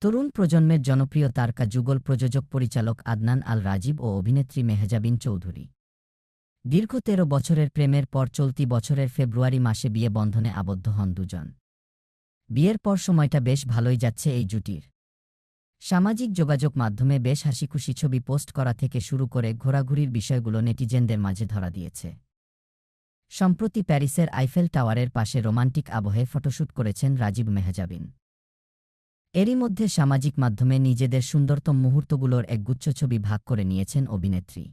তরুণ প্রজন্মের জনপ্রিয় তারকা যুগল প্রযোজক পরিচালক আদনান আল রাজীব ও অভিনেত্রী মেহজাবিন চৌধুরী। দীর্ঘ ১৩ বছরের প্রেমের পর চলতি বছরের ফেব্রুয়ারি মাসে বিয়ে বন্ধনে আবদ্ধ হন দুজন। বিয়ের পর সময়টা বেশ ভালোই যাচ্ছে এই জুটির। সামাজিক যোগাযোগ মাধ্যমে বেশ হাসিখুশি ছবি পোস্ট করা থেকে শুরু করে ঘোরাঘুরির বিষয়গুলো নেটিজেনদের মাঝে ধরা দিয়েছে। সম্প্রতি প্যারিসের আইফেল টাওয়ারের পাশে রোমান্টিক আবহে ফটোশ্যুট করেছেন রাজীব মেহজাবিন। এরই মধ্যে সামাজিক মাধ্যমে নিজেদের সুন্দরতম মুহূর্তগুলোর একগুচ্ছ ছবি ভাগ করে নিয়েছেন অভিনেত্রী।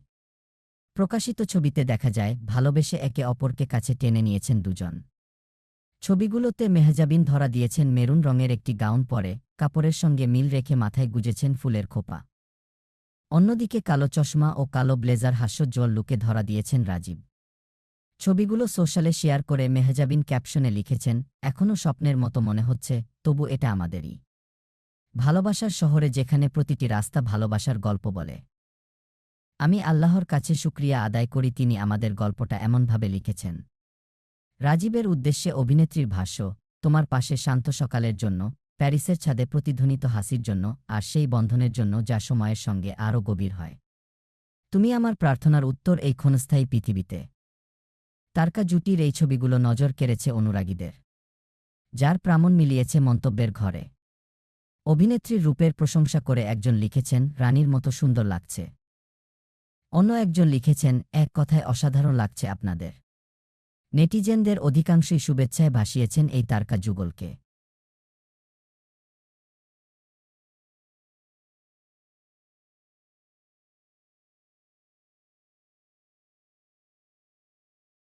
প্রকাশিত ছবিতে দেখা যায় ভালোবেসে একে অপরকে কাছে টেনে নিয়েছেন দুজন। ছবিগুলোতে মেহজাবিন ধরা দিয়েছেন মেরুন রঙের একটি গাউন পরে, কাপড়ের সঙ্গে মিল রেখে মাথায় গুজেছেন ফুলের খোপা। অন্যদিকে কালো চশমা ও কালো ব্লেজার হাস্যোজ্জ্বল লুকে ধরা দিয়েছেন রাজীব। ছবিগুলো সোশ্যালে শেয়ার করে মেহজাবিন ক্যাপশনে লিখেছেন, এখনও স্বপ্নের মতো মনে হচ্ছে, তবু এটা আমাদেরই ভালোবাসার শহরে যেখানে প্রতিটি রাস্তা ভালোবাসার গল্প বলে। আমি আল্লাহর কাছে শুকরিয়া আদায় করি তিনি আমাদের গল্পটা এমনভাবে লিখেছেন। রাজীবের উদ্দেশ্যে অভিনেত্রীর ভাষ্য, তোমার পাশে শান্ত সকালের জন্য, প্যারিসের ছাদে প্রতিধ্বনিত হাসির জন্য, আর সেই বন্ধনের জন্য যা সময়ের সঙ্গে আরও গভীর হয়। তুমি আমার প্রার্থনার উত্তর এই ক্ষণস্থায়ী পৃথিবীতে। তারকা জুটির এই ছবিগুলো নজর কেড়েছে অনুরাগীদের, যার প্রামণ মিলিয়েছে মন্তব্যের ঘরে। অভিনেত্রীর রূপের প্রশংসা করে একজন লিখেছেন, রানীর মতো সুন্দর লাগছে। অন্য একজন লিখেছেন, এক কথায় অসাধারণ লাগছে আপনাদের। নেটিজেনদের অধিকাংশই শুভেচ্ছায় ভাসিয়েছেন এই তারকা যুগলকে।